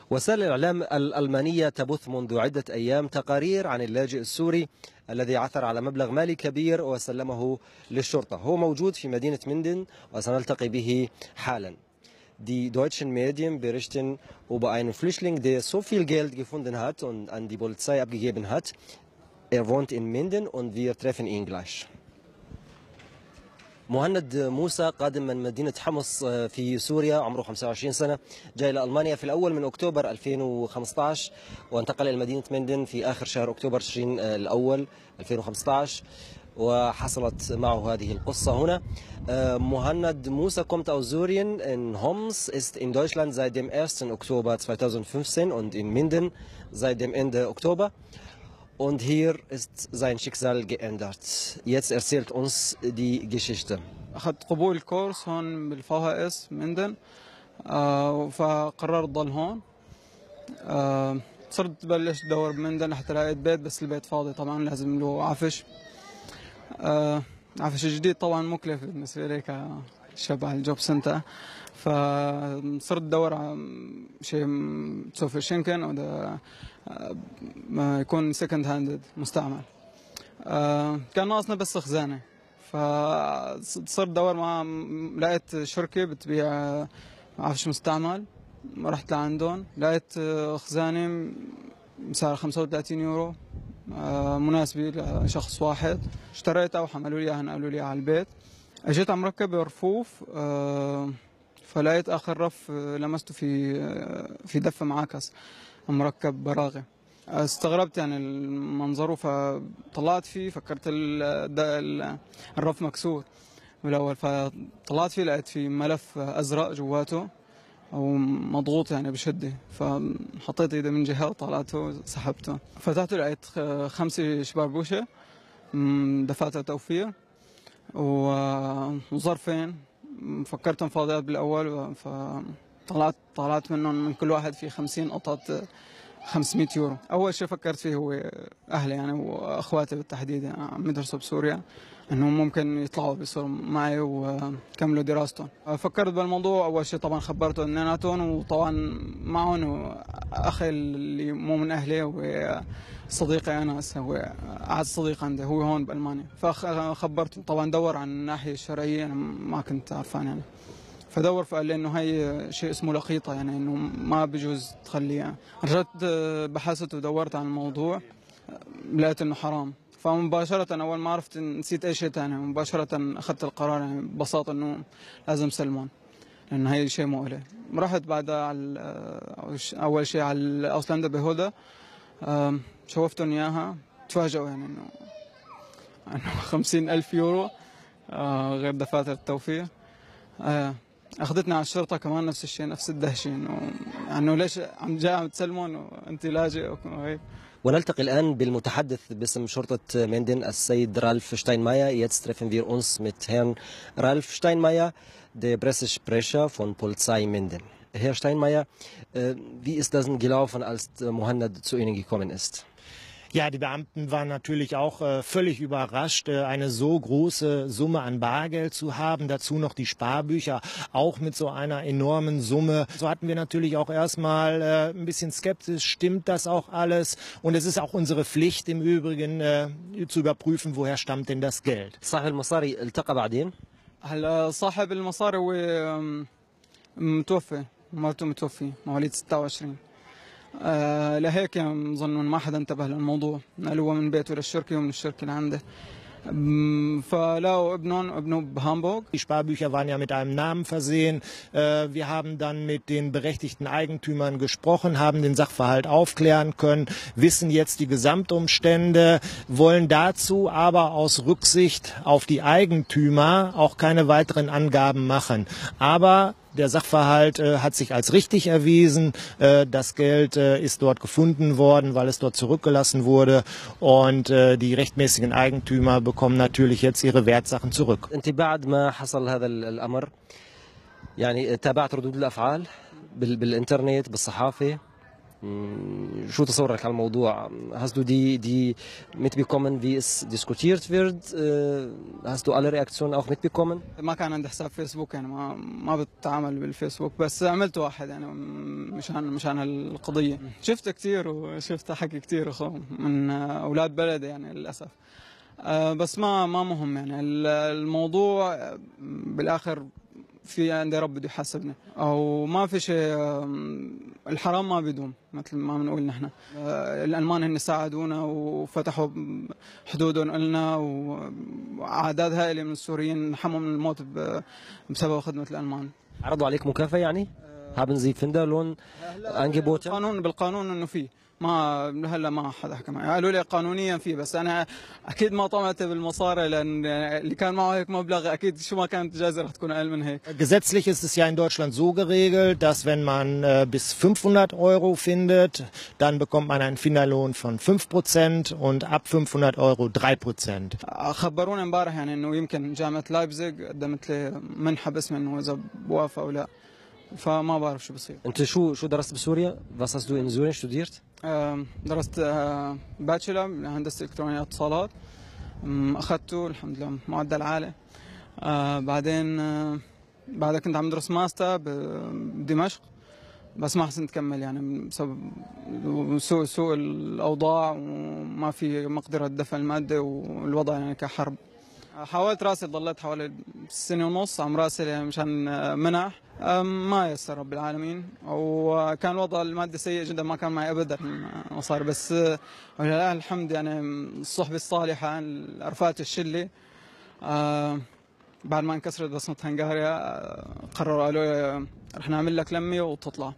وسائل الإعلام الألمانية تبث منذ عدة أيام تقارير عن اللاجئ السوري الذي عثر على مبلغ مالي كبير وسلمه للشرطة. هو موجود في مدينة مندن وسنلتقي به حالا. Die deutschen Medien berichten über einen Flüchtling, der so viel Geld gefunden hat und an die Polizei abgegeben hat. Er wohnt in Minden und wir treffen ihn gleich. مهند موسى قادم من مدينة حمص في سوريا، عمره 25 سنة، جاء إلى ألمانيا في الأول من أكتوبر 2015 وانتقل إلى مدينة مندن في آخر شهر أكتوبر الأول 2015 وحصلت معه هذه القصة هنا. Mohamed Musa kommt aus Syrien. In Homs ist in Deutschland seit dem 1. Oktober 2015 und in Minden seit dem Ende Oktober. Und hier ist sein Schicksal geändert. Jetzt erzählt uns die Geschichte. أخذت قبول كورس هون بالفهس مندن، فقررت ضل هون. صرت بلش دور بمندن حتى لقيت بيت، بس البيت فاضي طبعا لازم له عفش. عفش جديد طبعا مكلف بالنسبة لي كشاب على الجوب سنتر، فصرت ادور على شيء سوفر شنكن او ما يكون سكند هاند مستعمل. كان ناقصنا بس خزانه، فصرت ادور مع لقيت شركه بتبيع عفش مستعمل، رحت لعندهم لقيت خزانه بسعر 35 يورو مناسبه لشخص واحد. اشتريتها وحملوا لي اياها، نقلوا لي على البيت. اجيت عم ركب رفوف، فلقيت اخر رف لمسته في دف معاكس مركب براغي. استغربت يعني المنظره، فطلعت فيه فكرت الرف مكسور بالاول، فطلعت فيه لقيت فيه ملف ازرق جواته او مضغوط يعني بشده، فحطيت ايدي من جهه وطلعته سحبته، فتحته لقيت 5 شباربوشه دفاتر توفير وظرفين فكرتهم فاضيات بالاول، فطلعت منهم من كل واحد في 50 قطعه 500 يورو. اول شيء فكرت فيه هو اهلي يعني واخواتي بالتحديد، يعني عم يدرسوا بسوريا، انهم ممكن يطلعوا بيصيروا معي وكملوا دراستهم. فكرت بالموضوع. اول شيء طبعا خبرته اثنيناتهم، وطبعا معهم اخي اللي مو من اهلي وصديقي انس، هو اعز صديق عندي، هو هون بالمانيا، فخبرته. طبعا دور عن الناحيه الشرعيه، انا ما كنت عارفان يعني، فدور فقال لي انه هي شيء اسمه لقيطه، يعني انه ما بجوز تخليها. رجعت بحثت ودورت عن الموضوع، لقيت انه حرام. فمباشرة أول ما عرفت نسيت أي شيء ثاني، مباشرة أخذت القرار يعني ببساطة إنه لازم سلمون، لأنه هي شيء مؤلم. رحت بعدها على أول شيء على الأوسلندا بهودا، شوفتهم إياها، تفاجئوا يعني إنه 50,000 يورو غير دفاتر التوفير. أخذتني على الشرطة كمان نفس الشيء، نفس الدهشة، إنه ليش عم تسلمون وأنت لاجئ وهيك. ونلتقي الآن بالمتحدث باسم شرطة مندن السيد رالف شتاينماير. Jetzt treffen wir uns mit Herrn Ralf Steinmeier, der Pressesprecher von Polizei Minden. Herr Steinmeier, wie ist das gelaufen, als Mohamed zu Ihnen gekommen ist? Ja, die Beamten waren natürlich auch völlig überrascht, eine so große Summe an Bargeld zu haben, dazu noch die Sparbücher, auch mit so einer enormen Summe. So hatten wir natürlich auch erstmal ein bisschen skeptisch, stimmt das auch alles? Und es ist auch unsere Pflicht im Übrigen zu überprüfen, woher stammt denn das Geld. صاحب المصاري التقى بعدين؟ هلا صاحب المصاري هو متوفي، مرته متوفي، مواليد 26. لهيك نظن ما حدا انتبه للموضوع، نقلوه من بيته للشركة ومن الشركة لعنده. فلاقوا ابنه بهامبورغ. Die Sparbücher waren ja mit einem Namen versehen. Wir haben dann mit den berechtigten Eigentümern gesprochen, haben den Sachverhalt aufklären können, wissen jetzt die Gesamtumstände, wollen dazu aber aus Rücksicht auf die Eigentümer auch keine weiteren Angaben machen. Aber der Sachverhalt hat sich als richtig erwiesen. Das Geld ist dort gefunden worden, weil es dort zurückgelassen wurde. Und die rechtmäßigen Eigentümer bekommen natürlich jetzt ihre Wertsachen zurück. أنت بعد ما حصل هذا الأمر يعني تابعت ردود الأفعال بالإنترنت بالصحافة؟ Schau تصورك على الموضوع. Hast du die mitbekommen, wie es diskutiert wird? Hast du alle Reaktionen auch mitbekommen? ما كان عندي حساب فيسبوك يعني ما بتعامل بالفيسبوك، بس عملت واحد يعني مشان القضية. شفت كثير وشفت حكي كثير من أولاد بلدي يعني للأسف. بس ما مهم يعني الموضوع بالآخر في عندي رب بده يحاسبني، او ما في شيء. الحرام ما بيدوم مثل ما بنقول نحن. الالمان هن ساعدونا وفتحوا حدودهم لنا، واعداد هائله من السوريين نحموا من الموت بسبب خدمه الالمان. عرضوا عليك مكافأة يعني؟ Haben Sie Finderlohn angeboten؟ بالقانون انه في، ما هلا ما حدا حكى معي، قالوا لي قانونيا في، بس انا اكيد ما طمعت بالمصاري، لان اللي كان معه هيك مبلغ اكيد شو ما كانت الجائزه رح تكون اقل من هيك. Gesetzlich ist es ja in Deutschland so geregelt, dass wenn man bis 500 Euro findet, dann bekommt man einen Finderlohn von 5% und ab 500 Euro 3%. خبرونا امبارح يعني انه يمكن جامعه لايبزيغ قدمت لي منحه باسمي انه اذا بوافق او لا، فما بعرف شو بصير. انت شو درست بسوريا؟ Was hast du in Syrien studiert؟ درست باتشلر هندسه الكترونيات اتصالات، اخذته الحمد لله معدل عالي. بعدين بعدها كنت عم ادرس ماستر بدمشق، بس ما حسنت اكمل يعني بسبب سوء الاوضاع، وما في مقدره دفع الماده والوضع يعني كحرب. حاولت راسل، ضليت حوالي سنة ونص عم راسل يعني مشان منح، ما يسر رب العالمين، وكان الوضع المادي سيء جدا، ما كان معي ابدا مصاري، بس ولله الحمد يعني الصحبة الصالحة رفقات الشلة بعد ما انكسرت بصمة هنغاريا قرروا قالوا لي رح نعمل لك لمة وتطلع.